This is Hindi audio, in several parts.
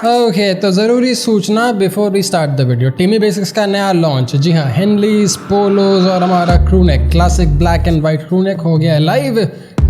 ओके तो ज़रूरी सूचना before we start the video. TME Basics का नया लॉन्च, जी हाँ, हेनलीज, पोलोज और हमारा crewneck, classic black and white crewneck हो गया है लाइव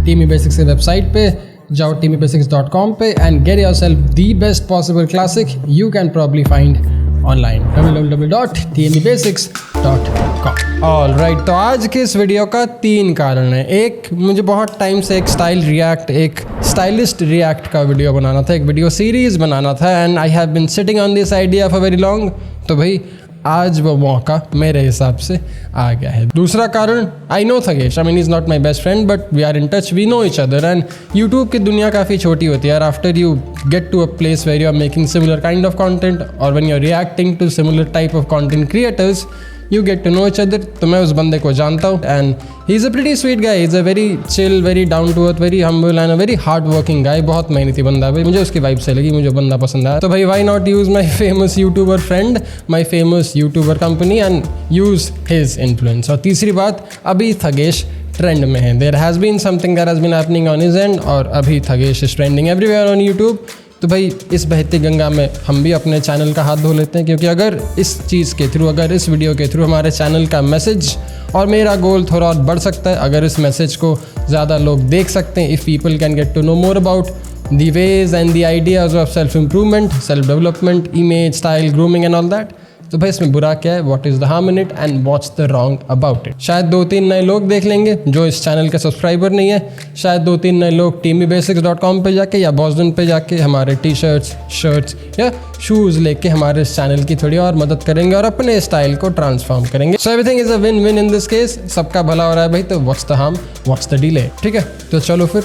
टीमी बेसिक्स की वेबसाइट पे। जाओ TMEBasics.com पे and get yourself the best possible classic you can probably find online, www.tmebasics.com। Alright, तो आज के इस वीडियो का 3 कारण है। एक, मुझे बहुत टाइम से एक स्टाइलिस्ट रिएक्ट का वीडियो बनाना था, एक वीडियो सीरीज़ बनाना था and I have been sitting on this idea for very long. तो भाई आज वो मौका मेरे हिसाब से आ गया है। दूसरा कारण, I know Thugesh, I mean is not my best friend but we are in touch, we know each other and YouTube की दुनिया काफ़ी छोटी होती है यार। After you get to a place where you are making similar kind of content और when you are reacting to similar type of content creators, you get to know each other. तो मैं उस बंदे को जानता हूँ and he is a pretty sweet guy, is a very chill, very down to earth, very humble and a very hard working guy. बहुत मेहनती बंदा है भाई, मुझे उसकी वाइब से लगी, मुझे बंदा पसंद आया। तो भाई why not use my famous youtuber friend, my famous youtuber company and use his influence. और तीसरी बात, अभी थगेश ट्रेंड में है। There has been something that has been happening on his end और अभी Thugesh is trending everywhere on YouTube. तो भाई इस बहती गंगा में हम भी अपने चैनल का हाथ धो लेते हैं, क्योंकि अगर इस चीज़ के थ्रू, अगर इस वीडियो के थ्रू हमारे चैनल का मैसेज और मेरा गोल थोड़ा और बढ़ सकता है, अगर इस मैसेज को ज़्यादा लोग देख सकते हैं, if people can get to know more about the ways and the ideas of self improvement, self development, image, style, grooming and all that, तो भाई इसमें बुरा क्या है? What is the harm in it and what's the wrong about it? शायद 2-3 नए लोग देख लेंगे जो इस चैनल के सब्सक्राइबर नहीं है। शायद 2-3 नए लोग TMEBasics.com पे जाके या बॉस्टन पे जाके हमारे टी-शर्ट्स, शर्ट्स या शूज़ लेके हमारे इस चैनल की थोड़ी और मदद करेंगे और अपने स्टाइल को ट्रांसफॉर्म करेंगे। So everything is a win win in this case. सबका भला हो रहा है भाई, तो what's the harm, what's the delay? ठीक है, तो चलो फिर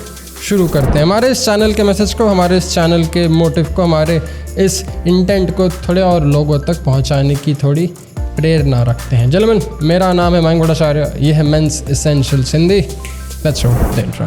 शुरू करते हैं। हमारे इस चैनल के मैसेज को, हमारे इस चैनल के मोटिव को, हमारे इस इंटेंट को थोड़े और लोगों तक पहुंचाने की थोड़ी प्रेरणा रखते हैं। जेंटलमैन, मेरा नाम है मयंक भट्टाचार्य, ये है men's essentials Hindi. Let's roll the intro.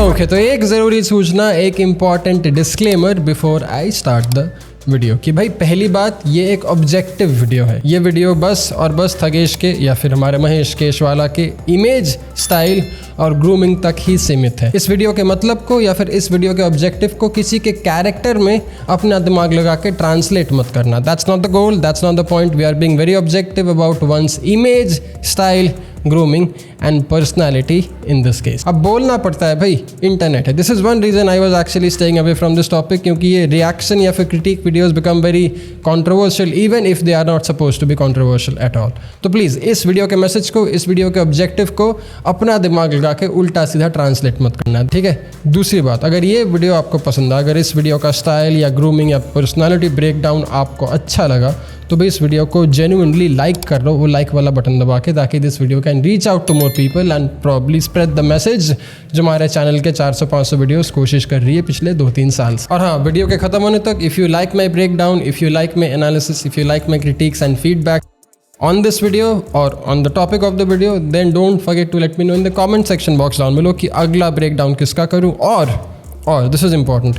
Okay, तो एक ज़रूरी सूचना, एक important disclaimer before I start the video कि भाई पहली बात, ये एक ऑब्जेक्टिव वीडियो है। ये वीडियो बस और बस थगेश के या फिर हमारे महेश केशवाला के इमेज, स्टाइल और ग्रूमिंग तक ही सीमित है। इस वीडियो के मतलब को या फिर इस वीडियो के ऑब्जेक्टिव को किसी के कैरेक्टर में अपना दिमाग लगा के ट्रांसलेट मत करना। That's not the goal, that's not the point. We are being very objective about one's image, style, grooming and personality in this case. अब बोलना पड़ता है भाई, इंटरनेट है। This is one reason I was actually staying away from this topic, क्योंकि ये रिएक्शन या फिर critic videos become very controversial even if they are not suppose to be controversial at all. तो प्लीज़ इस वीडियो के मैसेज को, इस वीडियो के ऑब्जेक्टिव को अपना दिमाग लगा के उल्टा सीधा ट्रांसलेट मत करना, ठीक है? दूसरी बात, अगर ये वीडियो आपको पसंद आया, अगर इस वीडियो का स्टाइल या ग्रूमिंग या पर्सनैलिटी ब्रेकडाउन आपको अच्छा लगा, तो भाई इस वीडियो को जेन्युइनली लाइक कर लो, वो लाइक वाला बटन दबा के, ताकि this video can reach out to more people and probably spread the message जो हमारे चैनल के 400-500 वीडियोस कोशिश कर रही है पिछले 2-3 साल से। और हाँ, वीडियो के खत्म होने तक, if you like my break down, if you like my analysis, if you like my critics and feedback on this video or on the topic of the video, then don't forget to let me know in the comment section box down below कि अगला breakdown किसका करूँ। और this is important,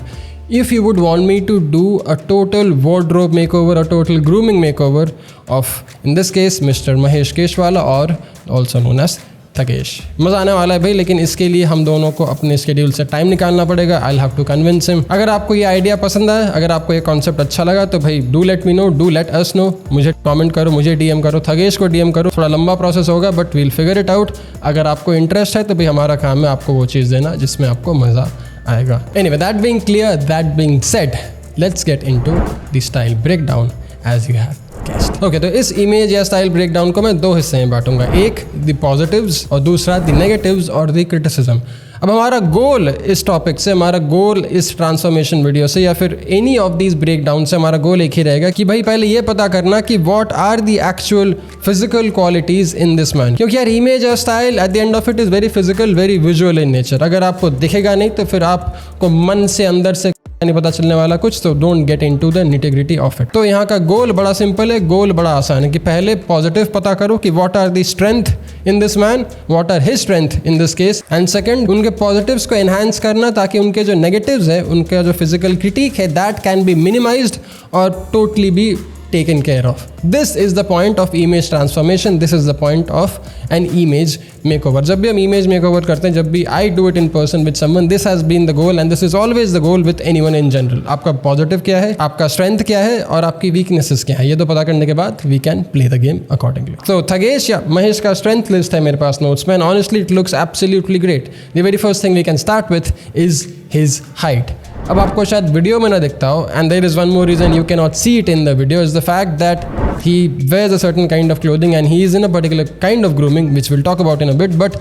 if you would want me to do a total wardrobe makeover, a total grooming makeover of, in this case, Mr. Mahesh Keshwala or also known as Thagesh, मज़ा आने वाला है भाई। लेकिन इसके लिए हम दोनों को अपने स्केड्यूल से टाइम निकालना पड़ेगा। I have to convince him. अगर आपको ये आइडिया पसंद आया, अगर आपको ये कॉन्सेप्ट अच्छा लगा, तो भाई do let me know, do let us no. मुझे कमेंट करो, मुझे DM करो, थगेश को DM करो। थोड़ा लंबा प्रोसेस होगा but we'll figure it out. अगर आपको इंटरेस्ट है तो भाई हमारा काम है आपको वो चीज़ देना जिसमें आपको मज़ा आएगा। Anyway, that being clear, that being said, let's get into the style breakdown as you have guessed. Okay, तो इस इमेज या स्टाइल ब्रेकडाउन को मैं 2 हिस्से में बांटूंगा, एक द पॉजिटिव्स और दूसरा द नेगेटिव्स और द क्रिटिसिज्म। अब हमारा गोल इस टॉपिक से, हमारा गोल इस ट्रांसफॉर्मेशन वीडियो से या फिर एनी ऑफ दीज ब्रेकडाउन से हमारा गोल एक ही रहेगा कि भाई पहले ये पता करना कि what are the actual physical qualities in this man. क्योंकि यार इमेज और style at the end of it is very physical, very visual in nature. अगर आपको दिखेगा नहीं तो फिर आपको मन से, अंदर से नहीं पता चलने वाला कुछ, तो don't get into the nitty-gritty of it. तो यहाँ का गोल बड़ा सिंपल है, गोल बड़ा आसान है कि पहले पॉजिटिव पता करो कि what are the strength in this man, what are his strength in this case, and second उनके पॉजिटिव्स को एनहांस करना ताकि उनके जो नेगेटिव्स है, उनका जो फिजिकल क्रिटिक है, दैट कैन बी मिनिमाइज्ड और totally be taken care of. This is the point of image transformation. This is the point of an image makeover. जब भी हम image makeover करते हैं, जब भी I do it in person with someone, this has been the goal and this is always the goal with anyone in general. आपका positive क्या है, आपका strength क्या है और आपकी weaknesses क्या है, ये तो पता करने के बाद we can play the game accordingly. So Thagesh या महेश का strength list है मेरे पास notes में, and honestly it looks absolutely great. The very first thing we can start with is his height. अब आपको शायद वीडियो में ना दिखता हो, and there is one more reason you can not see it in the video, is the fact that he wears a certain kind of clothing and he is in a particular kind of grooming which will talk about in a bit. But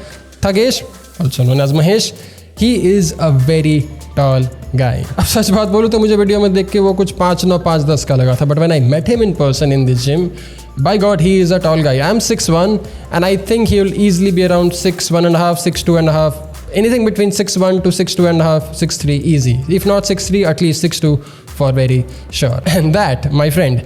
Thugesh, also known as Mahesh, he is a very tall guy. अब सच बात बोलूँ तो मुझे वीडियो में देख के वो कुछ 5'9", 5'10" का लगा था, but when I met him in person in this gym, by God, he is a tall guy. I am 6'1", and I think he will easily be around 6'1.5", 6'2.5", anything between 6'1" to 6'2.5", 6'3", easy. If not 6'3", at least 6'2", for very sure. And that, my friend,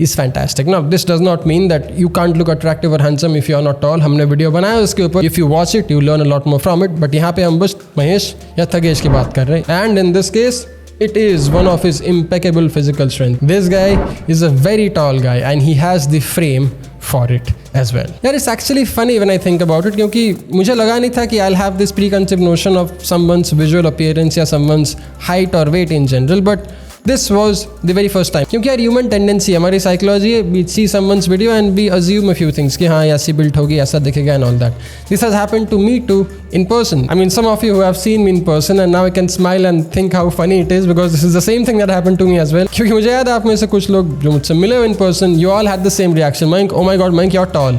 is fantastic. Now, this does not mean that you can't look attractive or handsome if you are not tall. हमने वीडियो बनाया उसके ऊपर. If you watch it, you learn a lot more from it. But यहाँ पे हम बस महेश या थगेश की बात कर रहे हैं. And in this case, it is one of his impeccable physical strength. This guy is a very tall guy and he has the frame for it as well. Yaar, it's actually funny when I think about it, क्योंकि मुझे लगा नहीं था कि I'll have this preconceived notion of someone's visual appearance या someone's height or weight in general, but this was the very first time. क्योंकि यार human tendency, हमारी psychology है, we see someone's video and we assume a few things कि हाँ ऐसी build होगी, ऐसा दिखेगा and all that. This has happened to me too in person. I mean, some of you who have seen me in person and now I can smile and think how funny it is because this is the same thing that happened to me as well. क्योंकि मुझे याद है आप में से कुछ लोग जो मुझसे मिले हो in person, you all had the same reaction. Mayank, oh my God, Mayank, you're tall.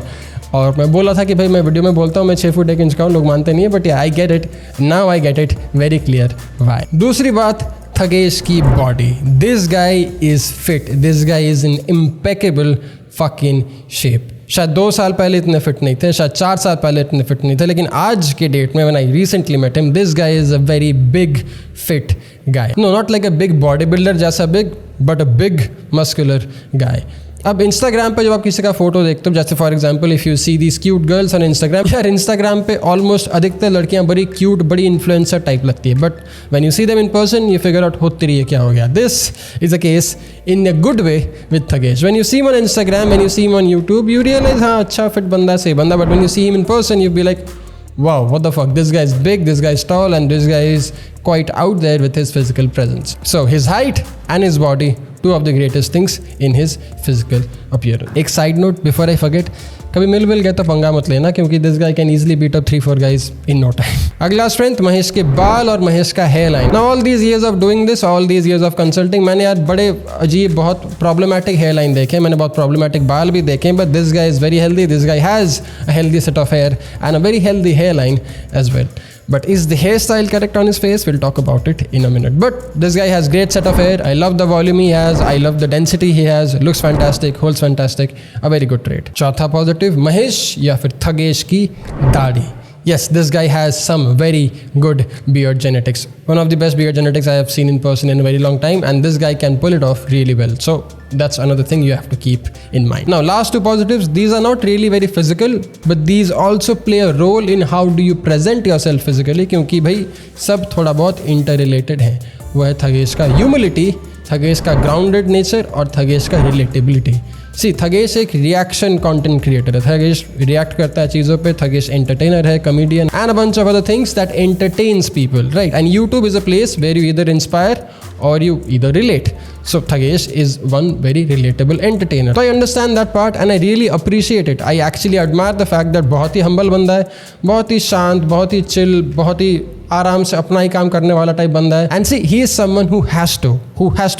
और मैं बोला था कि भाई मैं वीडियो में बोलता हूँ मैं 6 फुट 1 इंच का हूँ, लोग मानते नहीं है, but I get it now, I get it very clear why. दूसरी बात, थगेश की body. This guy is fit, this guy is in impeccable fucking shape. शायद 2 साल पहले इतने फिट नहीं थे, शायद 4 साल पहले इतने फिट नहीं थे, लेकिन आज के डेट में when I recently met him, this guy is a very big fit guy. No, not like a big body builder जैसा बिग, but a big muscular guy. अब इंस्टाग्राम पे जब आप किसी का फोटो देखते हो, जैसे for example if you see these cute girls on Instagram, यार इंस्टाग्राम पे ऑलमोस्ट अधिकतर लड़कियां बड़ी क्यूट, बड़ी इन्फ्लुएंसर टाइप लगती है, but when you see them in person you figure out होती रही है क्या हो गया. This is a case in a good way with Thugesh. When you see him on Instagram, when you see him on YouTube, you realise हाँ अच्छा फिट बंदा है, सही बंदा, but when you see him in person you be like wow, what the fuck, this guy is big, this guy is tall, and this guy is quite out there with his physical presence. So his height and his body, two of the greatest things in his physical appearance. एक side note before I forget, कभी मिल गए तो पंगा मत लेना, क्योंकि this guy can easily beat up 3-4 guys in no time. अगला strength, महेश के बाल और महेश का hair line. Now all these years of doing this, all these years of consulting, मैंने यार बड़े अजीब बहुत problematic hair line देखे, मैंने बहुत problematic बाल भी देखे, but this guy is very healthy, this guy has a healthy set of hair and a very healthy hairline as well. But is the hairstyle correct on his face? We'll talk about it in a minute. But this guy has great set of hair. I love the volume he has. I love the density he has. Looks fantastic. Holds fantastic. A very good trait. चौथा positive, महेश या फिर थगेश की दाढ़ी. Yes, this guy has some very good beard genetics. One of the best beard genetics I have seen in person in a very long time, and this guy can pull it off really well. So that's another thing you have to keep in mind. Now, last two positives, these are not really very physical, but these also play a role in how do you present yourself physically, क्योंकि भाई सब थोड़ा बहुत interrelated हैं. वो है थगेश का humility, थगेश का grounded nature और थगेश का relatability. सी थगेश एक रिएक्शन कंटेंट क्रिएटर है. थगेश रिएक्ट करता है चीज़ों पे. थगेश एंटरटेनर है, comedian and a bunch of other things that entertains people, right? And YouTube is a place where you either inspire or you either relate. So Thagesh is one very relatable entertainer. So I understand that part and I really appreciate it. I actually admire the fact that बहुत ही humble बंदा है, बहुत ही शांत, बहुत ही chill, बहुत ही आराम से अपना ही काम करने वाला टाइप बंदा है. And see, he is someone who has to.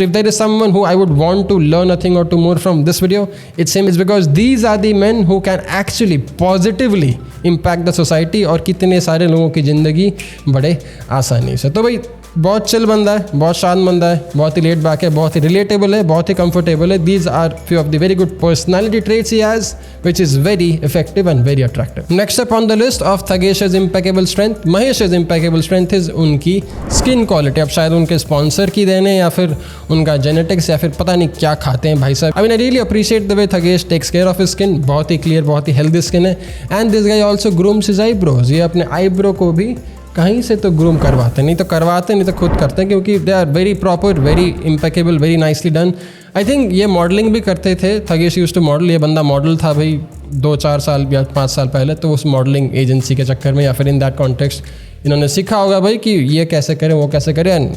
If there is someone who I would want to learn a thing or two more from this video, it's him. It's because these are the men who can actually positively impact the society और कितने सारे लोगों की ज़िंदगी बड़े आसानी से. तो भाई बहुत चिल बंदा है, बहुत शांत बंदा है, बहुत ही लेट बैक है, बहुत ही रिलेटेबल है, बहुत ही कंफर्टेबल है. These are few of the very good personality traits he has which is very effective and very attractive. Next up on the list of Thagesh's impeccable strength, Mahesh's impeccable strength is उनकी skin quality. अब शायद उनके sponsor की देने या फिर उनका genetics या फिर पता नहीं क्या खाते हैं भाई साहब. I mean I really appreciate the way Thagesh takes care of his skin. बहुत ही clear, बहुत ही healthy skin है. And this guy also grooms his eyebrows. ये अपने eyebrow को भी कहीं से तो ग्रूम करवाते हैं, नहीं तो करवाते नहीं तो खुद करते हैं, क्योंकि they are very proper, very impeccable, very nicely done. I think ये मॉडलिंग भी करते थे. Thugesh used to model. ये बंदा मॉडल था भाई 2-4 साल या 5 साल पहले, तो उस मॉडलिंग एजेंसी के चक्कर में या फिर इन दैट कॉन्टेक्स्ट इन्होंने सीखा होगा भाई कि ये कैसे करें, वो कैसे करें. And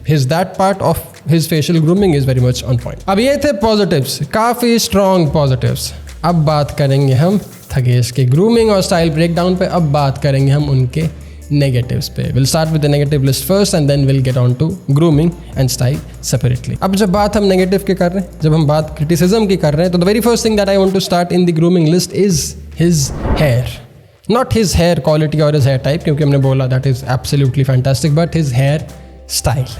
his that part of his facial grooming is very much on point. अब ये थे पॉजिटिव्स, काफ़ी स्ट्रॉन्ग पॉजिटिव्स. अब बात करेंगे हम थगेश के ग्रूमिंग और स्टाइल ब्रेकडाउन पे. अब बात करेंगे हम उनके negatives पे. We'll start with the negative list first and then we'll get on to grooming and style separately. अब जब बात हम negative की कर रहे हैं, जब हम बात criticism की कर रहे हैं, तो the very first thing that I want to start in the grooming list is his hair. Not his hair quality or his hair type, क्योंकि हमने बोला that is absolutely fantastic, but his hair style.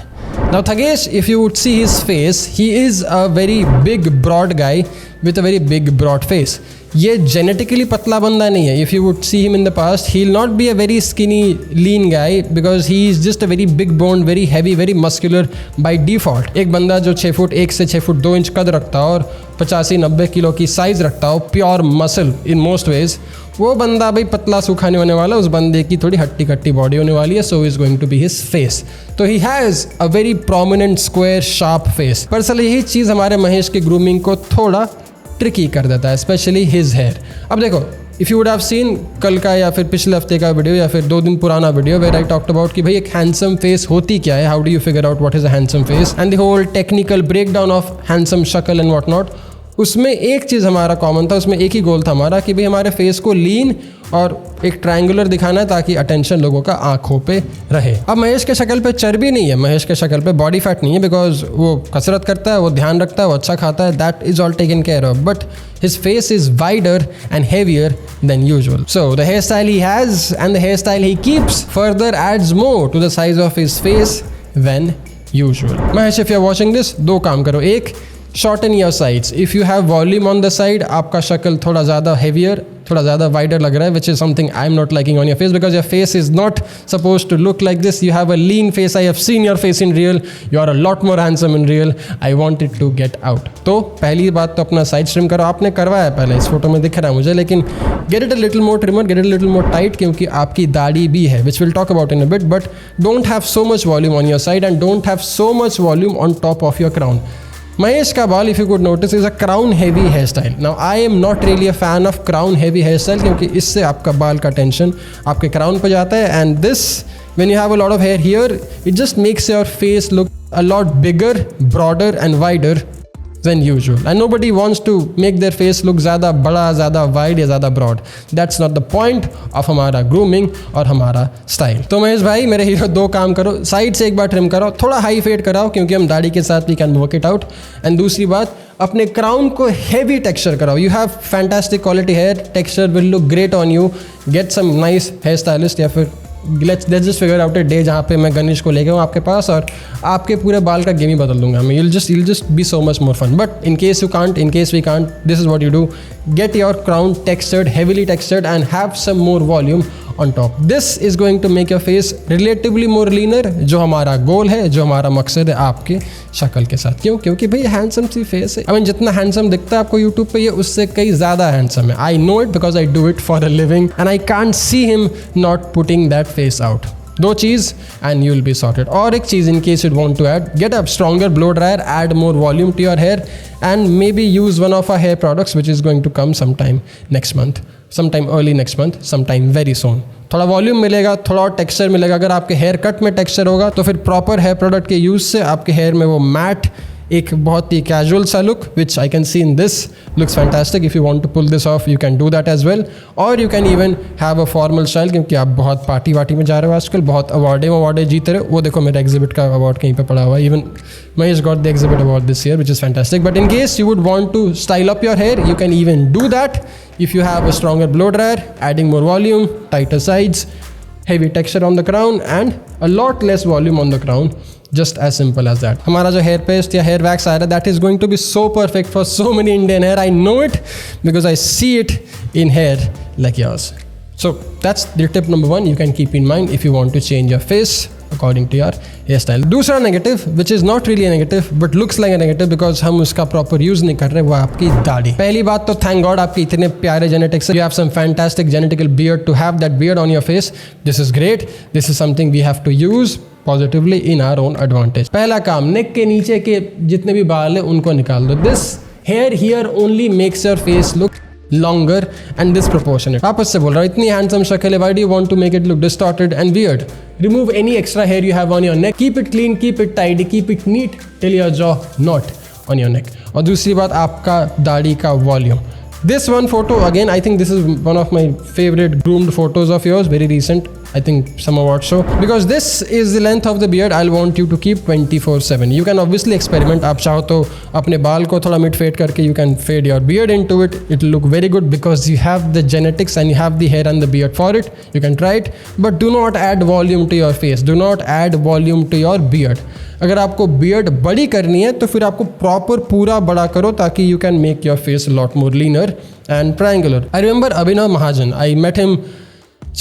Now Thagesh, if you would see his face, he is a very big broad guy with a very big broad face. ये जेनेटिकली पतला बंदा नहीं है. If you would see him in the past, he will not be a very skinny lean guy, because he is just a very big bond, very heavy, very muscular by default. एक बंदा जो 6 फुट 1 से 6 फुट 2 इंच कद रखता हो और 85-90 किलो की साइज़ रखता हो, pure muscle in most ways, वो बंदा भाई पतला सूखा नहीं होने वाला. उस बंदे की थोड़ी हट्टी कट्टी बॉडी होने वाली है. So is going to be his face. तो he has a very prominent square sharp face. पर असल यही चीज़ हमारे महेश के ग्रूमिंग को थोड़ा ट्रिकी कर देता है, स्पेशली हिज हेयर. अब देखो, if you would have seen कल का या फिर पिछले हफ्ते का वीडियो या फिर 2 दिन पुराना video where I talked about कि भाई एक हैंडसम फेस होती क्या है, how do you figure out what is a handsome face and the whole technical breakdown of handsome शक्ल एंड व्हाट नॉट. उसमें एक चीज़ हमारा कॉमन था, उसमें एक ही गोल था हमारा कि भाई हमारे फेस को लीन और एक ट्रायंगुलर दिखाना है ताकि अटेंशन लोगों का आंखों पे रहे. अब महेश के शक्ल पे चर्बी नहीं है, महेश के शक्ल पे बॉडी फैट नहीं है, बिकॉज वो कसरत करता है, वो ध्यान रखता है, वो अच्छा खाता है, that is all taken care of. But his face is wider and heavier than usual. So the hairstyle he has and the hairstyle he keeps further adds more to the size of his face than usual. Mahesh, if you're watching this, 2 काम करो. एक, shorten your sides. If you have volume on the side, आपका शक्ल थोड़ा ज़्यादा heavier, थोड़ा ज़्यादा wider लग रहा है, which is something I'm not liking on your face because your face is not supposed to look like this. You have a lean face. I have seen your face in real. You are a lot more handsome in real. I want it to get out. तो पहली बात तो अपना साइड ट्रिम करो. आपने करवाया पहले, इस फोटो में दिख रहा है मुझे, लेकिन get it a little more trimmer, get it a little more tight, क्योंकि आपकी दाढ़ी भी है, which we'll talk about in a bit. But don't have so much volume on your side and don't have so much volume on top of your crown. Mahesh ka bal, if you could notice, is a crown heavy hairstyle. Now I am not really a fan of crown heavy hairstyle क्योंकि इससे आपका बाल का टेंशन आपके crown पे जाता है. And this, when you have a lot of hair here, it just makes your face look a lot bigger, broader and wider than usual. And nobody wants to make their face look ज़्यादा बड़ा, ज़्यादा wide या ज़्यादा broad. That's not the point of हमारा grooming और हमारा style. तो महेश भाई, मेरे हीरो 2 काम करो. साइड से एक बार ट्रिम कराओ, थोड़ा हाई फेड कराओ क्योंकि हम दाढ़ी के साथ we can work it out. And दूसरी बात, अपने क्राउन को हेवी टेक्सचर कराओ. You have fantastic quality hair, texture will look great on you. Get some nice hair stylist या फिर let's just figure out a day जहाँ पे मैं गणेश को लेके हूँ आपके पास और आपके पूरे बाल का गेम ही बदल दूंगा मैं. you'll just be so much more fun. But in case we can't, this is what you do. Get your crown textured, heavily textured, and have some more volume on top. This is going to make your face relatively more leaner, जो हमारा गोल है, जो हमारा मकसद है आपके शक्ल के साथ. क्यों? क्योंकि भाई हैंडसम सी फेस है. I mean, जितना हैंडसम दिखता है आपको यूट्यूब पे, ये उससे कई ज़्यादा हैंडसम है. I know it because I do it for a living and I can't see him not putting that face out. 2 cheese and you'll be sorted. और एक चीज़, in case you want to add, get a stronger blow dryer, add more volume to your hair and maybe use one of our hair products which is going to come sometime next month, sometime early next month, sometime very soon. थोड़ा वॉल्यूम मिलेगा, थोड़ा और टेक्सचर मिलेगा. अगर आपके हेयर कट में टेक्सचर होगा तो फिर प्रॉपर हेयर प्रोडक्ट के यूज़ से आपके हेयर में वो मैट एक बहुत ही कैजुअल सा look, which I can see in this, looks fantastic. If you want to pull this off, you can do that as well. और you can even have a formal style, क्योंकि आप बहुत पार्टी वार्टी में जा रहे हो आजकल, बहुत अवार्डे जीते रहे हो. वो देखो मेरा एग्जिबिट का अवार्ड कहीं पे पड़ा हुआ है. Even Mahesh got the exhibit award this year, which is fantastic. But in case you would want to style up your hair, you can even do that if you have a stronger blow dryer, adding more volume, tighter sides, heavy texture on the crown and a lot less volume on the crown, just as simple as that. हमारा जो hair paste या hair wax आ रहा है, that is going to be so perfect for so many Indian hair. I know it because I see it in hair like yours. So that's the tip number 1 you can keep in mind if you want to change your face according to your hairstyle. दूसरा negative, which is not really a negative but looks like a negative because हम उसका proper use नहीं कर रहे, वो आपकी दाढ़ी. पहली बात तो thank God आपके इतने प्यारे genetics है. You have some fantastic genetical beard. To have that beard on your face, this is great. This is something we have to use positively in our own advantage. पहला काम, neck के नीचे के जितने भी बाल है उनको निकाल दो. This hair here only makes your face look longer and disproportionate. वापस से बोल रहा हूँ, इतनी handsome शक्ल है, why do you want to make it look distorted and weird? Remove any extra hair you have on your neck. Keep it clean, keep it tidy, keep it neat till your jaw not on your neck. और दूसरी बात, आपका दाढ़ी का volume. This one photo, again, I think this is one of my favorite groomed photos of yours, very recent. I think some award show. Because this is the length of the beard I'll want you to keep 24/7. You can obviously experiment. आप चाहो तो अपने बाल को थोड़ा mid fade करके you can fade your beard into it. It will look very good because you have the genetics and you have the hair and the beard for it. You can try it, but do not add volume to your face. Do not add volume to your beard. अगर आपको beard बड़ी करनी है तो फिर आपको proper पूरा बड़ा करो ताकि you can make your face a lot more leaner and triangular. I remember Abhinav Mahajan. I met him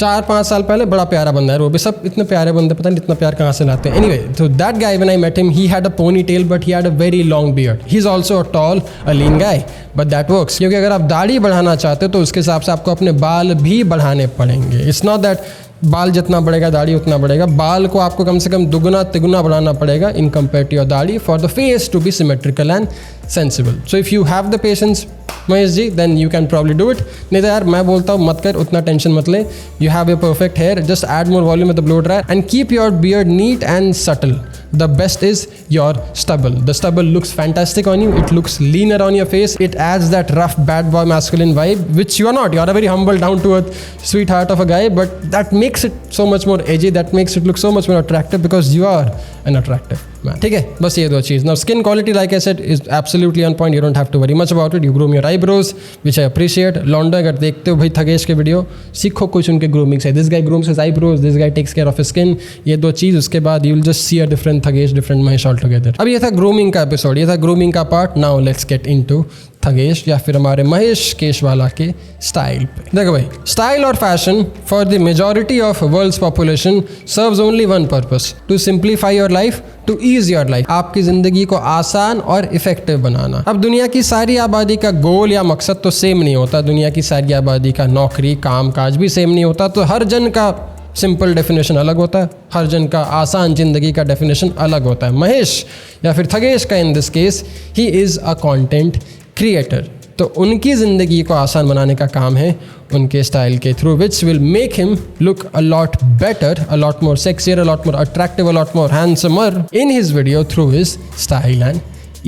4-5 साल पहले. बड़ा प्यारा बंदा है वो भी. सब इतने प्यारे बंदे, पता नहीं इतना प्यार कहाँ से लाते हैं. Anyway, so that guy when I met him, he had a ponytail but he had a very long beard. He's also a tall, a lean guy, but that works. क्योंकि अगर आप दाढ़ी बढ़ाना चाहते हो तो उसके हिसाब से आपको अपने बाल भी बढ़ाने पड़ेंगे. It's not that बाल जितना बढ़ेगा दाढ़ी उतना बढ़ेगा. बाल को आपको कम से कम दुगुना तिगुना बढ़ाना पड़ेगा in compared to your दाढ़ी for the face to be symmetrical and sensible. So if you have the patience, Mahesh ji, then you can probably do it. नहीं तो यार मैं बोलता हूँ मत कर, उतना टेंशन मत ले. You have a perfect hair, just add more volume with the blow dryer and keep your beard neat and subtle. The best is your stubble. The stubble looks fantastic on you. It looks leaner on your face. It adds that rough bad boy masculine vibe, which you are not. You are a very humble, down to earth sweetheart of a guy, but that makes it so much more edgy. That makes it look so much more attractive because you are an attractive man. ठीक है, बस ये दो चीज़. Now skin quality, like I said, is absolutely on point. You don't have to worry much about it. You groom your eyebrows, which I appreciate. Londo, अगर देखते हो भाई थगेश के वीडियो, सीखो कुछ उनके ग्रूमिंग से. This guy grooms his eyebrows. This guy takes care of his skin. ये दो चीज़, उसके बाद you will just see a different Thagesh, different Mahesh all together. अब ये था ग्रूमिंग का एपिसोड, ये था ग्रूमिंग का part. Now let's get into Thagesh या फिर हमारे महेश केशवाला के स्टाइल पे. देखो भाई, स्टाइल और fashion for the majority of world's population serves only one purpose, to simplify your life, to ease your life. आपकी ज़िंदगी को आसान और इफेक्टिव बनाना. अब दुनिया की सारी आबादी का गोल या मकसद तो सेम नहीं होता. दुनिया की सारी आबादी का नौकरी काम काज भी सेम नहीं होता. तो हर जन का सिंपल डेफिनेशन अलग होता है, हर जन का आसान ज़िंदगी का डेफिनेशन अलग होता है. महेश या फिर थगेश का इन this case, he is a content creator. तो उनकी ज़िंदगी को आसान बनाने का काम है उनके स्टाइल के through, which will make him look a lot better, a lot more sexier, a lot more attractive, a lot more handsomer in his video through his style and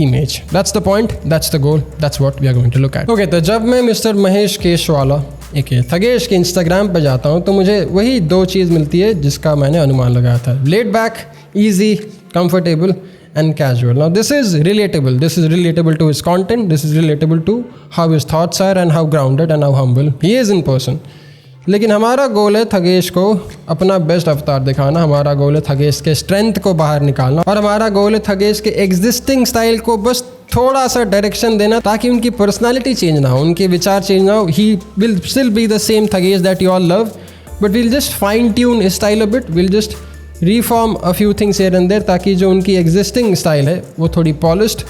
image. That's the point, that's the goal, that's what we are going to look at. Okay, तो जब मैं मिस्टर महेश केशवाला थगेश के इंस्टाग्राम पर जाता हूँ तो मुझे वही दो चीज़ मिलती है जिसका मैंने अनुमान लगाया था. Laid back, easy, comfortable and casual. Now this is relatable. This is relatable to his content. This is relatable to how his thoughts are and how grounded and how humble he is in person. लेकिन हमारा गोल है थगेश को अपना बेस्ट अवतार दिखाना. हमारा गोल है थगेश के स्ट्रेंथ को बाहर निकालना और हमारा गोल है थगेश के एग्जिस्टिंग स्टाइल को बस थोड़ा सा डायरेक्शन देना ताकि उनकी पर्सनालिटी चेंज ना हो, उनके विचार चेंज ना हो. He will still be the same Thugesh that you all love, but will just fine tune his style a bit. Will just reform a few things here and there ताकि जो उनकी एग्जिस्टिंग स्टाइल है वो थोड़ी पॉलिश्ड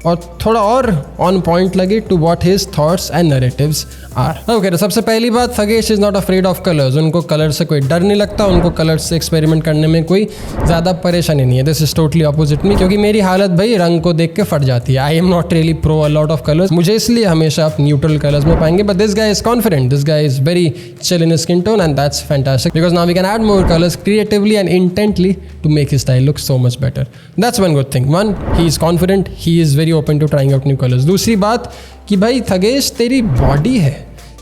और थोड़ा और ऑन पॉइंट लगे to what his thoughts and narratives are. Okay, तो सबसे पहली बात, Thugesh is not afraid of colours. उनको कलर से कोई डर नहीं लगता, उनको कलर से एक्सपेरिमेंट करने में कोई ज़्यादा परेशानी नहीं है. दिस इज टोटली ऑपोजिट मी, क्योंकि मेरी हालत भाई रंग को देख के फट जाती है. I am not really pro a lot of colours. मुझे इसलिए हमेशा आप न्यूट्रल कलर्स में पाएंगे. But this guy is confident, this guy is very chill in skin tone and that's fantastic because now we can add more colours creatively and intentionally to make his style look so much better. That's one good thing. One, he is confident, he is very open to trying out new colours. दूसरी बात कि भाई थगेश तेरी बॉडी है,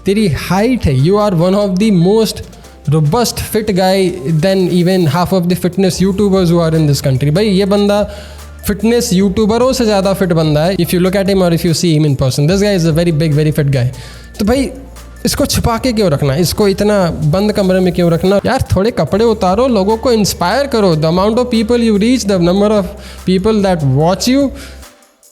तेरी हाइट है, you are one of the most robust fit guy then even half of the fitness youtubers who are in this country. भाई ये बंदा फिटनेस यूट्यूबरों से ज़्यादा फिट बंदा है. If you look at him और if you see him in person, this guy is a very big very fit guy. तो भाई इसको छुपा के क्यों रखना, इसको इतना बंद कमरे में क्यों रखना यार, थोड़े कपड़े उतारो, लोगों को इंस्पायर करो। The amount of people you reach, the number of people that watch you,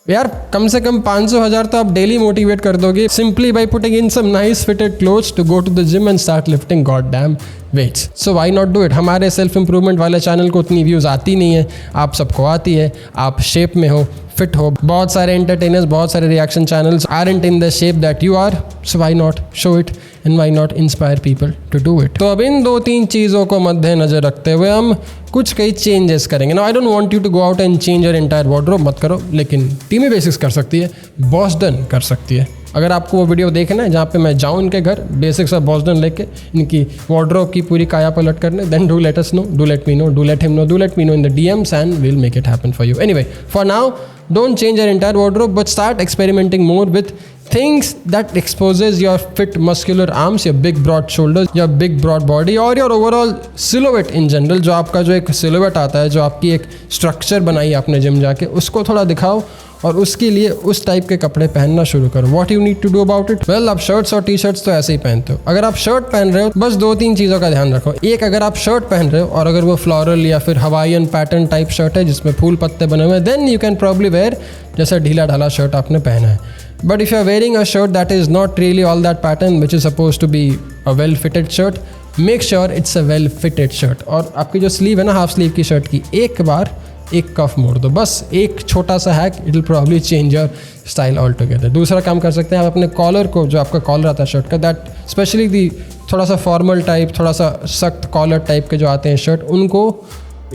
यार कम से कम 500,000 तो आप डेली मोटिवेट कर दोगे simply by putting in some nice fitted clothes to go to the gym and start lifting god damn weights. So why not do it. हमारे सेल्फ इंप्रूवमेंट वाले चैनल को उतनी व्यूज़ आती नहीं है, आप सबको आती है, आप शेप में हो, फिट हो। बहुत सारे एंटरटेनर्स, बहुत सारे reaction channels aren't in the shape that you are, so why not show it and why not inspire people to do it। तो अब इन 2-3 चीज़ों को मद्देनजर रखते हुए हम कुछ कई चेंजेस करेंगे। Now I don't want you to go out and change your entire wardrobe, मत करो, लेकिन टीमी बेसिक्स कर सकती है, बॉस्टन कर सकती है। अगर आपको वो वीडियो देखना है जहाँ पे मैं जाऊँ इनके घर बेसिक्स ऑफ बॉस्टन लेके इनकी वार्डरोब की पूरी काया पलट करने, then do let us know, do let me know, do let him know, do let me know in the DMs and we'll make it happen for you। Anyway, for now, don't change your entire wardrobe, but start experimenting more with things that exposes your fit muscular arms, your big broad shoulders, your big broad body और your overall silhouette in general। जो आपका जो एक silhouette आता है, जो आपकी एक स्ट्रक्चर बनाई है आपने जिम जाके, उसको थोड़ा दिखाओ और उसके लिए उस टाइप के कपड़े पहनना शुरू करो। What you need to do about it? Well, आप शर्ट्स और टी शर्ट्स तो ऐसे ही पहनते हो। अगर आप शर्ट पहन रहे हो, बस 2-3 चीज़ों का ध्यान रखो। एक, अगर आप शर्ट पहन रहे हो और अगर वो फ्लोरल या फिर हवाईयन पैटर्न टाइप शर्ट है जिसमें फूल पत्ते बने हुए हैं, then you can probably wear जैसा ढीला ढाला शर्ट आपने पहना है। But if you are wearing a shirt that is not really all that pattern which is suppose to be a well fitted shirt, make sure it's a well fitted shirt. और आपकी जो स्लीव है ना, हाफ स्लीव की शर्ट की, एक बार एक कफ मोड़ दो, बस एक छोटा सा hack, it will probably change your style all together. दूसरा काम कर सकते हैं आप अपने कॉलर को, जो आपका कॉलर आता है शर्ट का, दैट स्पेशली दी थोड़ा सा फॉर्मल टाइप, थोड़ा सा सख्त कॉलर टाइप के जो आते हैं शर्ट, उनको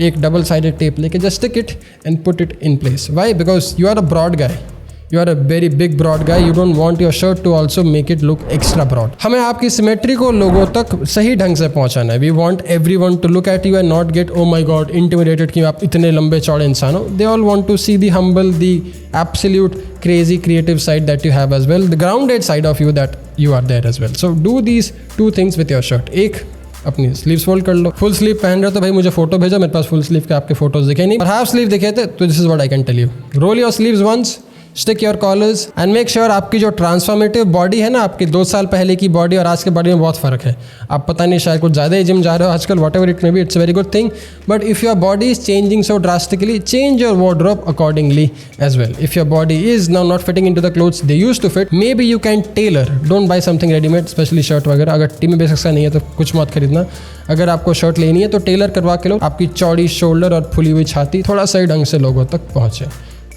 एक डबल साइडेड टेप लेके just stick it and put it in place. Why? Because you are a broad guy, you are a very big broad guy, you don't want your shirt to also make it look extra broad. हमें आपकी सिमेट्री को लोगों तक सही ढंग से पहुंचाना है। We want everyone to look at you and not get oh my god intimidated कि आप इतने लंबे चौड़े इंसान हो। They all want to see the humble, the absolute crazy creative side that you have as well, the grounded side of you that you are there as well. So do these 2 things with your shirt. एक, अपनी स्लीव्स फोल्ड कर लो। फुल स्लीव पहन रहे हो तो भाई मुझे फोटो भेजो, मेरे पास फुल स्लीव के आपके फोटोज दिखे नहीं, और हाफ स्लीव दिखे थे, तो this is what I can tell you. Roll your sleeves once, stick your collars and make sure आपकी जो ट्रांसफॉर्मेटिव बॉडी है ना, आपकी 2 साल पहले की बॉडी और आज की बॉडी में बहुत फ़र्क है। आप पता नहीं शायद कुछ ज़्यादा ही जिम जा रहे हो आजकल, whatever it may be, it's very good thing, but if your body is changing so drastically, change your wardrobe accordingly as well. If your body is now not fitting into the clothes they used to fit, maybe you can tailor, don't buy something readymade, specially shirt वगैरह। अगर टीमी बेसिक्स का नहीं है तो कुछ मत खरीदना। अगर आपको शर्ट लेनी है तो टेलर करवा के लो, आपकी चौड़ी शोल्डर और फुली हुई छाती थोड़ा सही ढंग से लोगों तक पहुँचे।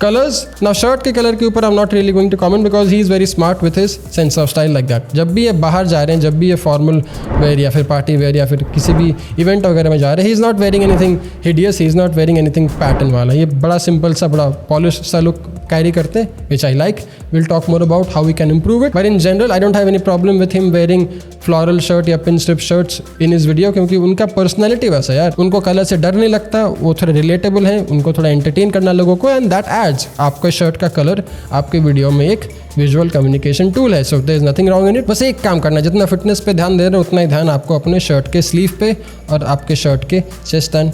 कलर्स, नाउ शर्ट के कलर के ऊपर I am not really going to comment because he is very smart with his sense of style like that. जब भी ये बाहर जा रहे हैं, जब भी ये फॉर्मल वेयर या फिर पार्टी वेयर या फिर किसी भी इवेंट वगैरह में जा रहे हैं, he is not wearing anything hideous, he is not wearing anything pattern वाला। ये बड़ा सिंपल सा, बड़ा पॉलिश सा लुक कैरी करते हैं, which I like. Will talk more about how we can improve it, but in general I don't have any problem with him wearing floral shirt या pin stripe shirts in this video, क्योंकि उनका पर्सनैलिटी वैसा यार, उनको कलर से डर नहीं लगता, वो थोड़े रिलेटेबल हैं, उनको थोड़ा एंटरटेन करना लोगों को, एंड दैट एड्स आपका शर्ट का कलर आपके वीडियो में एक विजुअल कम्युनिकेशन टूल है। So there is nothing wrong in it. बस एक काम करना, जितना फिटनेस पे ध्यान दे रहे हो उतना ही ध्यान आपको अपने शर्ट के स्लीव पे और आपके शर्ट के chest and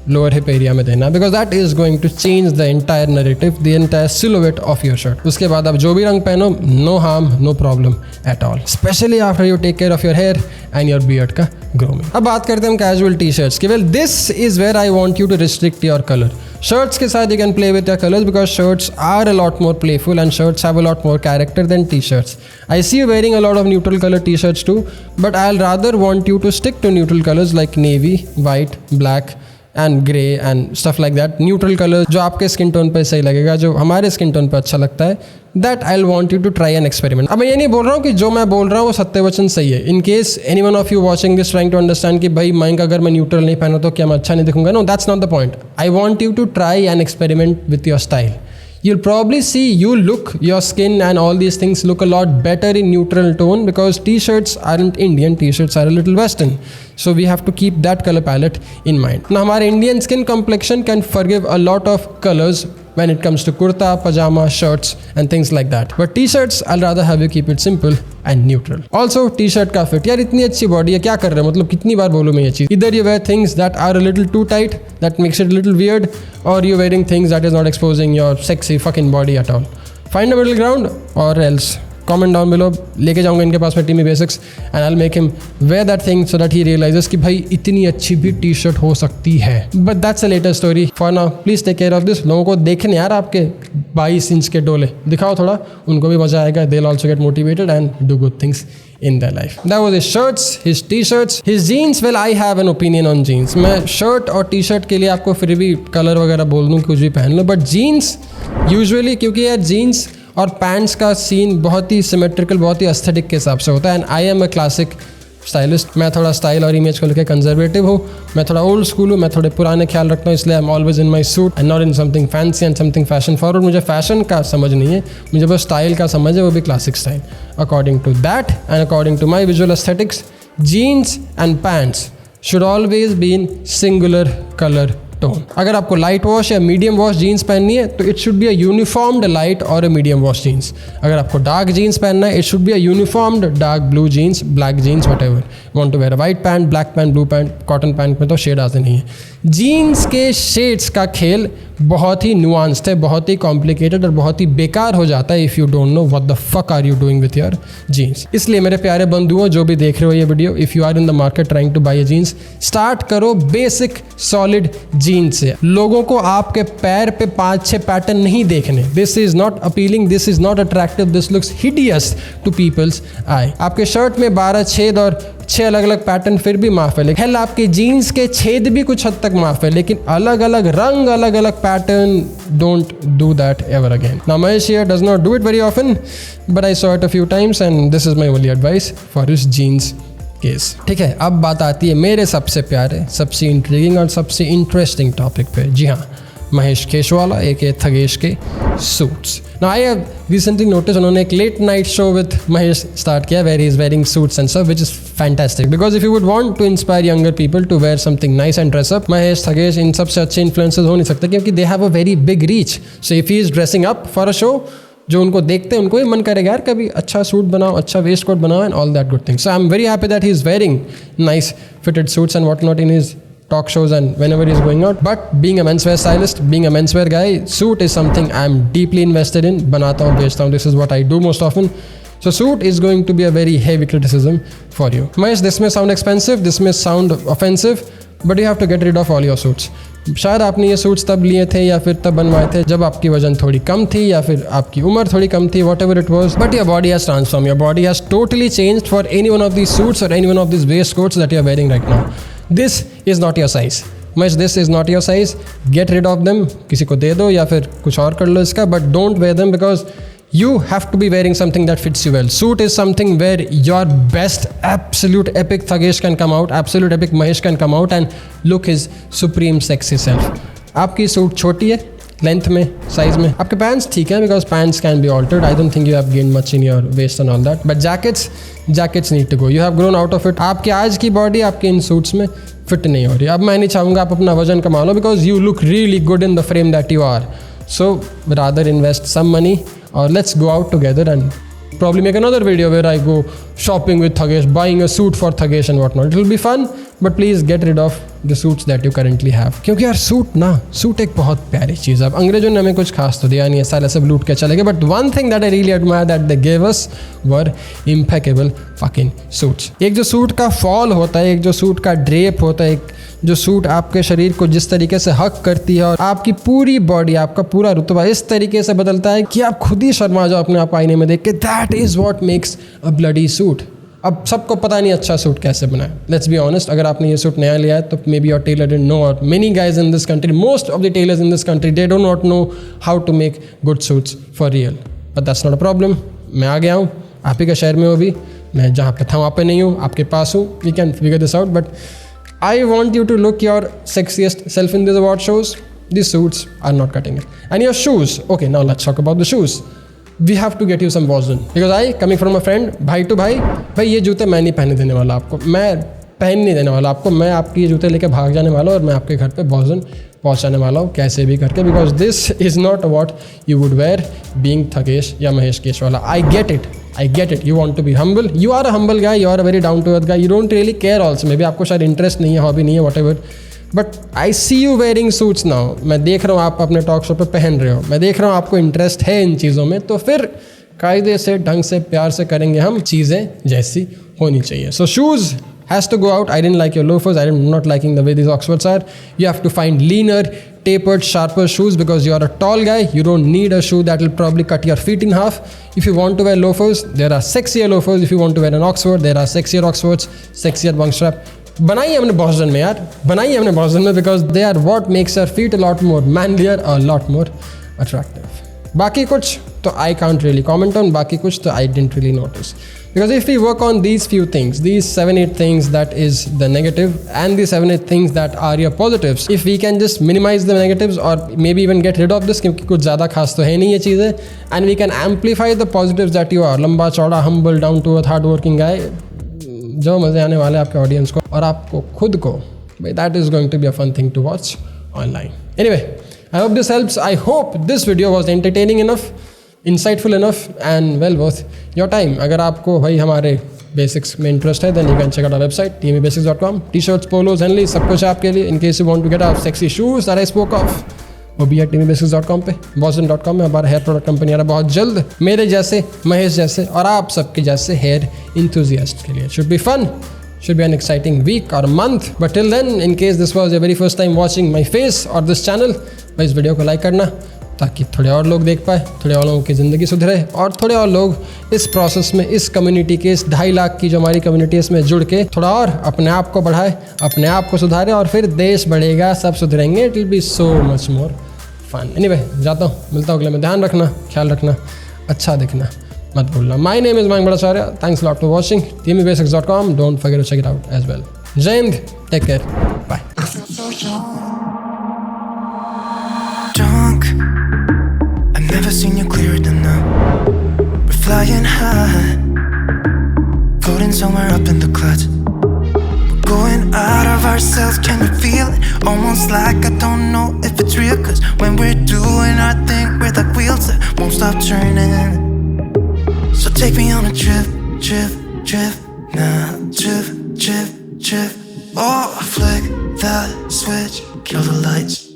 lower hip area में देना, because that is going to change the entire narrative, the entire silhouette of your shirt. उसके बाद आप जो भी रंग पहनो, no harm, no problem at all, specially after you take care of your hair and your beard का ग्रूमिंग। अब बात करते हैं हम कैजुअल टी शर्ट्स की। Well, this is where I want you to restrict your colour. Shirts के साथ you can play with your colours because shirts are a lot more playful and shirts have a lot more character than T shirts. I see you wearing a lot of neutral colour T shirts too, but I will rather want you to stick to neutral colours like navy, white, black and grey and stuff like that. Neutral colour जो आपके स्किन टोन पे सही लगेगा, जो हमारे स्किन टोन पे अच्छा लगता है, that I want you to try an experiment. अब मैं ये नहीं बोल रहा हूँ कि जो मैं बोल रहा हूँ वो सत्य वचन सही है। In case any one of you watching this trying to understand कि भाई मयंक अगर मैं न्यूट्रल नहीं पहना तो क्या मैं अच्छा नहीं दिखूंगा, no, that's not the point. I want you to try an experiment with your style. You'll probably see your skin and all these things look a lot better in neutral tone because t-shirts aren't Indian, t-shirts are a little Western. So we have to keep that color palette in mind. Now, our Indian skin complexion can forgive a lot of colors when it comes to kurta, pajama, shirts and things like that. But t-shirts, I'll rather have you keep it simple and neutral. Also, t-shirt का fit, यार इतनी अच्छी बॉडी है, क्या कर रहे हो, मतलब कितनी बार बोलूँ मैं ये चीज़. Either you wear things that are a little too tight, that makes it a little weird, or you're wearing things that is not exposing your sexy fucking body at all. Find a middle ground or else comment down below, लेके जाऊंगा इनके पास में TME Basics and I will make him wear that thing so that he realizes कि भाई इतनी अच्छी भी टी शर्ट हो सकती है। But that's a later story. For now please take care of this. लोगों को देखने यार आपके 22 इंच के डोले दिखाओ थोड़ा, उनको भी मजा आएगा। They will also get motivated and do good things in their life. That was his shirts, his t-shirts, his jeans. Well, I have an opinion on jeans. मैं शर्ट और टी शर्ट के लिए आपको फिर भी कलर वगैरह बोल दूँ, कुछ भी पहन लो, बट जीन्स यूजुअली, क्योंकि यार जीन्स और पैंट्स का सीन बहुत ही सिमेट्रिकल, बहुत ही एस्थेटिक के हिसाब से होता है। And I am a classic stylist. मैं थोड़ा स्टाइल और इमेज को लेकर कंजर्वेटिव हूँ, मैं थोड़ा ओल्ड स्कूल हूँ, मैं थोड़े पुराने ख्याल रखता हूँ, इसलिए I am always in my suit and not in something fancy and something fashion forward. मुझे फैशन का समझ नहीं है, मुझे बस स्टाइल का समझ है, वो भी classic style. According to that and according to my visual aesthetics, jeans and pants should always be in singular colour tone. अगर आपको लाइट वॉश या मीडियम वॉश जीन्स पहननी है तो it should be a uniformed light और अ मीडियम वॉश जीन्स। अगर आपको डार्क जीन्स पहनना है, it should be a uniformed dark blue jeans, black jeans, whatever. Want to wear a white pant, black pant, blue pant, cotton pant में तो शेड आते नहीं है। जीन्स के शेड्स का खेल बहुत ही नुआंस्ड है, बहुत ही कॉम्प्लिकेटेड और बहुत ही बेकार हो जाता है if you don't know what the fuck are you doing with your jeans. इसलिए मेरे प्यारे बंधुओं जो भी देख रहे हो ये video, if you are in the market trying to buy a jeans, start करो बेसिक सॉलिड जीन्स से। लोगों को आपके पैर पे 5-6 पैटर्न नहीं देखने। This is not appealing, this is not attractive, this looks hideous to people's eye. आपके शर्ट में 12 छेद और 6 अलग अलग पैटर्न फिर भी माफ है, लेकिन हेल आपके जीन्स के छेद भी कुछ हद तक माफ है, लेकिन अलग अलग रंग, अलग अलग pattern, don't do that ever again. Now Mahesh here does not do it very often, but I saw it a few times and this is my only advice for his jeans case. ठीक है, अब बात आती है मेरे सबसे प्यारे, सबसे इंट्रीगिंग और सबसे इंटरेस्टिंग टॉपिक पे। जी हाँ, महेश केशवाला एक थगेश के suits. Now I have recently notice, उन्होंने एक late night show with Mahesh start किया where he is wearing suits and सब, which is fantastic because if you would want to inspire younger people to wear something nice and dress up, Mahesh Thugesh इन सबसे अच्छे इन्फ्लुएंसर्स हो नहीं सकते, क्योंकि they have a very big reach. So if he is dressing up for a show, जो उनको देखते हैं उनको भी मन करेगा यार कभी अच्छा सूट बनाओ, अच्छा वेस्ट कोट बनाओ and all that good things. So I am very happy that he is wearing nice fitted suits and what not in his talk shows and whenever he's going out. But being a menswear stylist, being a menswear guy, suit is something I'm deeply invested in. बनाता हूँ, बेचता हूँ, this is what I do most often. So suit is going to be a very heavy criticism for you. Mahesh, this may sound expensive, this may sound offensive, but you have to get rid of all your suits. शायद आपने ये सूट्स तब लिए थे या फिर तब बनवाए थे जब आपकी वजन थोड़ी कम थी या फिर आपकी उम्र थोड़ी कम थी, whatever it was, but your body has transform, your body has totally changed for any one of these suits or any one of these waistcoats that you are wearing right now. This is not your size. Much this is not your size. Get rid of them, किसी को दे दो या फिर कुछ और कर लो इसका, but don't wear them because you have to be wearing something that fits you well. Suit is something where your best absolute epic Thagesh can come out, absolute epic Mahesh can come out and look his supreme sexy self. आपकी सूट छोटी है लेंथ में, साइज में. आपके पैंट्स ठीक है because pants can be altered. I don't think you have gained much in your waist and all that. But jackets need to go. You have grown out of it. आपकी आज की बॉडी आपके इन सूट्स में फिट नहीं हो रही. अब मैं नहीं चाहूँगा आप अपना वजन कमा लो because you look really good in the frame that you are. So rather invest some money or let's go out together and probably make another video where I go shopping with Thagesh, buying a suit for Thagesh and whatnot. It will be fun, but please get rid of the suits that you currently have. क्योंकि यार सूट एक बहुत प्यारी चीज़ है. अब अंग्रेजों ने हमें कुछ खास तो दिया नहीं है, सारे सब लूट के चले गए, but one thing that I really admire that they gave us were impeccable fucking suits. एक जो सूट का फॉल होता है, एक जो सूट का ड्रेप होता है, एक जो सूट आपके शरीर को जिस तरीके से हक करती है और आपकी पूरी बॉडी, आपका पूरा रुतबा इस तरीके से बदलता है कि आप खुद ही शर्मा जाओ अपने आप आईने में देख के. That is what makes a bloody suit. अब सबको पता नहीं अच्छा सूट कैसे बनाए. लेट्स बी ऑनेस्ट, अगर आपने ये सूट नया लिया है तो maybe your tailor didn't know, or many guys in this country, most of the tailors in this country, they don't not know how to make good suits for real. But that's not a problem. मैं आ गया हूँ, आप ही का शहर में हो भी, मैं जहाँ पे था वहाँ पे नहीं हूँ, आपके पास हूँ. We can figure this out, but I want you to look your sexiest self in these award shows. These suits are not cutting it. And your shoes. Okay, now let's talk about the shoes. We have to get you some Boston. Because coming from a friend, भाई to भाई ये जूते मैं नहीं पहनने देने वाला आपको. मैं पहन नहीं देने वाला आपको. मैं आपके ये जूते लेके भाग जाने वाला हूँ और मैं आपके घर पे Boston पहुँचाने वाला हूँ कैसे भी करके. Because this is not what you would wear being Thagesh या Mahesh Keshwala. I get it. You want to be humble. You are a humble guy. You are a very down to earth guy. You don't really care also. Maybe आपको शायद इंटरेस्ट नहीं है, हॉबी नहीं है, whatever. But I see you wearing suits now. मैं देख रहा हूँ आप अपने टॉक शो पे पहन रहे हो. मैं देख रहा हूँ आपको इंटरेस्ट है इन चीज़ों में. तो फिर कायदे से, ढंग से, प्यार से करेंगे हम, चीज़ें जैसी होनी चाहिए. So shoes has to go out. I didn't like your loafers. I'm not liking the way these Oxfords are. You have to find leaner, tapered, sharper shoes because you're a tall guy. You don't need a shoe that will probably cut your feet in half. If you want to wear loafers, there are sexier loafers. If you want to wear an Oxford, there are sexier Oxfords, sexier bunk strap. बनाई हमने बॉस्टन में यार, बनाई हमने बॉस्टन में because they are what makes your feet a lot more manlier, a lot more attractive. बाकी कुछ तो I can't really comment on, बाकी कुछ तो I didn't really notice. Because if we work on these few things, these 7-8 things that is the negative and the 7-8 things that are your positives, if we can just minimize the negatives or maybe even get rid of this क्योंकि कुछ ज़्यादा खास तो है नहीं ये चीज़ें, and we can amplify the positives that you are, लंबा चौड़ा, humble, down to earth, hard working guy, जो मज़े आने वाले आपके ऑडियंस को और आपको खुद को, that is going to be a fun thing to watch online. Anyway, I hope this helps. I hope this video was entertaining enough, insightful enough and well worth your time. अगर आपको भाई हमारे बेसिक्स में इंटरेस्ट है then you can check out our website tmebasics.com. T-shirts, polos, Henleys, सब कुछ आपके लिए. In case you want to get our sexy shoes that I spoke of, वो भी है tmebasics.com पे. boston.com में हमारा हेयर प्रोडक्ट कंपनी आ रहा है बहुत जल्द, मेरे जैसे, महेश जैसे और आप सबके जैसे हेयर इंथुजियास्ट के लिए. Should be fun. Should be an exciting week or a month. But till then, in case this was your very first time watching my face or this channel, भाई इस वीडियो को लाइक करना ताकि थोड़े और लोग देख पाए, थोड़े और लोगों की ज़िंदगी सुधरे और थोड़े और लोग इस प्रोसेस में, इस कम्युनिटी के, इस 2.5 लाख की जो हमारी कम्युनिटी है इसमें जुड़ के थोड़ा और अपने आप को बढ़ाए, अपने आप को सुधारे और फिर देश बढ़ेगा, सब सुधरेंगे. It will be so much more fun. Anyway, जाता हूँ, मिलता हूँ अगले में. ध्यान रखना, ख्याल रखना, अच्छा दिखना मत भूलना. My name is Mayank Bhattacharya. Thanks lot for watching. tmebasics.com. Don't forget to check it out as well. जय हिंद, take care, bye. I've never seen you clearer than now. We're flying high, floating somewhere up in the clouds. We're going out of ourselves, can you feel it? Almost like I don't know if it's real. Cause when we're doing our thing, we're like wheels that won't stop turning. So take me on a trip, trip, trip now. Trip, trip, trip. Oh, flick that switch, kill the lights.